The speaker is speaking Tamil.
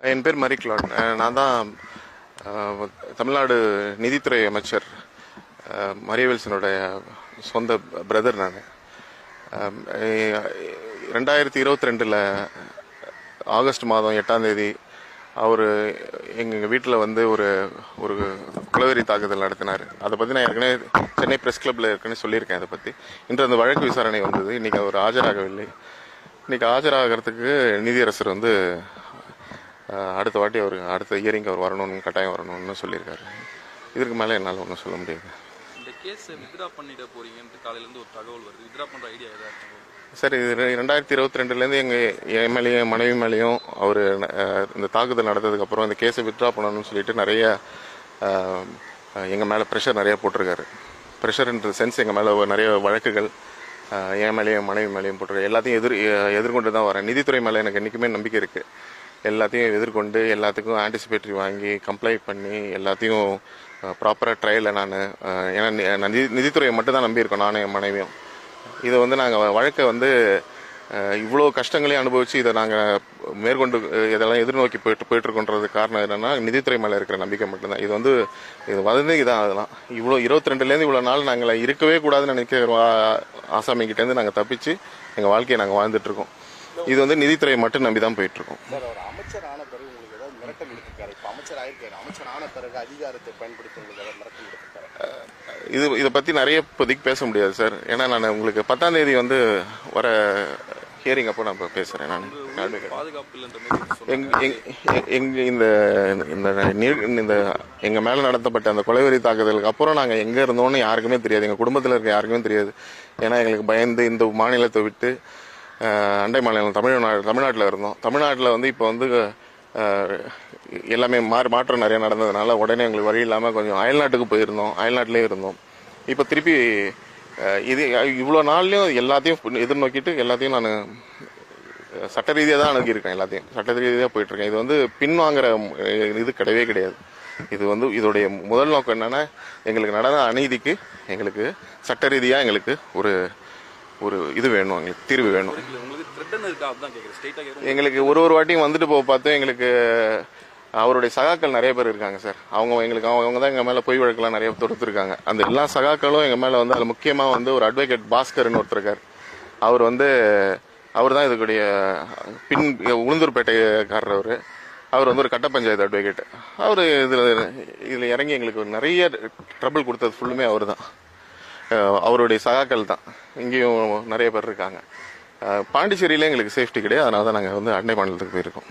என் பேர் மரிக்லாட். நான் தான் தமிழ்நாடு நிதித்துறை அமைச்சர் மரியவில்சனுடைய சொந்த பிரதர். நான் 2022 ஆகஸ்ட் மாதம் 8ஆம் தேதி அவர் எங்கள் வீட்டில் வந்து ஒரு ஒரு குலவெறி தாக்குதல் நடத்தினார். அதை பற்றி நான் ஏற்கனவே சென்னை ப்ரெஸ் கிளப்பில் ஏற்கனவே சொல்லியிருக்கேன். அதை பற்றி இன்று அந்த வழக்கு விசாரணை வந்தது. இன்றைக்கி அவர் ஆஜராகவில்லை. இன்றைக்கி ஆஜராகிறதுக்கு நீதியரசர் வந்து அடுத்த வாட்டி அவர் அடுத்த இயரிங் அவர் வரணும்னு கட்டாயம் வரணும்னு சொல்லியிருக்காரு. இதற்கு மேலே என்னால் ஒன்றும் சொல்ல முடியாது. இந்த கேஸ் வித்ரா பண்ணிட போறீங்கன்னு காலையிலேருந்து ஒரு தகவல் வருது. வித்ரா பண்ணுற ஐடியா ஏதாவது? சார், இது 2022 எங்கள் என் மேலேயும் மனைவி மேலேயும் அவர் இந்த தாக்குதல் நடந்ததுக்கப்புறம் இந்த கேஸை வித்ரா பண்ணணும்னு சொல்லிட்டு நிறைய எங்கள் மேலே ப்ரெஷர் நிறைய போட்டிருக்காரு. ப்ரெஷர்ன்ற சென்ஸ் எங்கள் மேலே நிறைய வழக்குகள் என் மேலேயும் மனைவி மேலேயும் போட்டிருக்காரு. எல்லாத்தையும் எதிர்கொண்டு தான் வரேன். நிதித்துறை மேலே எனக்கு என்றைக்குமே நம்பிக்கை இருக்குது. எல்லாத்தையும் எதிர்கொண்டு எல்லாத்துக்கும் ஆன்டிசிபேட்டரி வாங்கி கம்ப்ளைண்ட் பண்ணி எல்லாத்தையும் ப்ராப்பராக ட்ரையலில் நான் ஏன்னா நிதித்துறையை மட்டும் தான் நம்பியிருக்கோம் நானும் என் மனைவியும். இதை வந்து நாங்கள் வழக்கை வந்து இவ்வளோ கஷ்டங்களையும் அனுபவித்து இதை நாங்கள் மேற்கொண்டு இதெல்லாம் எதிர்நோக்கி போயிட்டுருக்கோன்றது காரணம் என்னென்னா நிதித்துறை மேலே இருக்கிற நம்பிக்கை மட்டும்தான். இது வந்து இதான் அதெல்லாம் இவ்வளோ 22 இவ்வளோ நாள் நாங்கள் இருக்கவே கூடாதுன்னு நினைக்கிற ஆசாமிக்கிட்டேருந்து நாங்கள் தப்பிச்சு எங்கள் வாழ்க்கையை நாங்கள் வாழ்ந்துட்டுருக்கோம். இது வந்து நிதித்துறையை மட்டும் நம்பி தான் போயிட்டுருக்கோம். இதை பற்றி நிறைய இப்போதைக்கு பேச முடியாது சார். ஏன்னா நான் உங்களுக்கு 10ஆம் தேதி வந்து வர ஹியரிங் அப்போ நான் இப்போ பேசுகிறேன். நான் எங்கள் மேலே நடத்தப்பட்ட அந்த கொலைவெறி தாக்குதலுக்கு அப்புறம் நாங்கள் எங்கே இருந்தோன்னு யாருக்குமே தெரியாது. எங்கள் குடும்பத்தில் இருக்க யாருக்குமே தெரியாது. ஏன்னா எங்களுக்கு பயந்து இந்த மாநிலத்தை விட்டு அண்டை மாநிலம் தமிழ்நாட்டில் இருந்தோம். தமிழ்நாட்டில் வந்து இப்போ வந்து எல்லாமே மாற்றம் நிறைய நடந்ததுனால உடனே எங்களுக்கு வழி இல்லாமல் கொஞ்சம் அயல்நாட்டுக்கு போயிருந்தோம். அயல்நாட்டிலே இருந்தோம். இப்போ திருப்பி இவ்வளோ நாள்லையும் எல்லாத்தையும் எதிர்நோக்கிட்டு எல்லாத்தையும் நான் சட்ட ரீதியாக தான் அணுகியிருக்கேன். எல்லாத்தையும் சட்ட ரீதியாக போயிட்டுருக்கேன். இது வந்து பின்வாங்குற இது கிடையவே கிடையாது. இது வந்து இதோடைய முதல் நோக்கம் என்னென்னா எங்களுக்கு நடந்த அநீதிக்கு எங்களுக்கு சட்ட ரீதியாக எங்களுக்கு ஒரு இது வேணும், எங்களுக்கு தீர்வு வேணும். எங்களுக்கு ஒரு வாட்டியும் வந்துட்டு பார்த்து எங்களுக்கு அவருடைய சகாக்கள் நிறைய பேர் இருக்காங்க சார். அவங்க தான் எங்கள் மேலே பொய் வழக்கெல்லாம் நிறைய தொடுத்துருக்காங்க. அந்த எல்லா சகாக்களும் எங்கள் மேலே வந்து அதில் முக்கியமாக வந்து ஒரு அட்வொகேட் பாஸ்கர்னு ஒருத்தர் இருக்கார். அவர் தான் இதுக்குடைய உளுந்தூர்பேட்டைக்காரர். அவர் வந்து ஒரு கட்ட பஞ்சாயத்து அட்வொகேட். அவர் இதில் இறங்கி எங்களுக்கு நிறைய ட்ரபிள் கொடுத்தது ஃபுல்லுமே அவர் தான். அவருடைய சகாக்கள் தான். இங்கேயும் நிறைய பேர் இருக்காங்க. பாண்டிச்சேரியில எங்களுக்கு சேஃப்டி கிடையாது. அதனால தான் நாங்கள் வந்து அண்டை மாநிலத்துக்கு போயிருக்கோம்.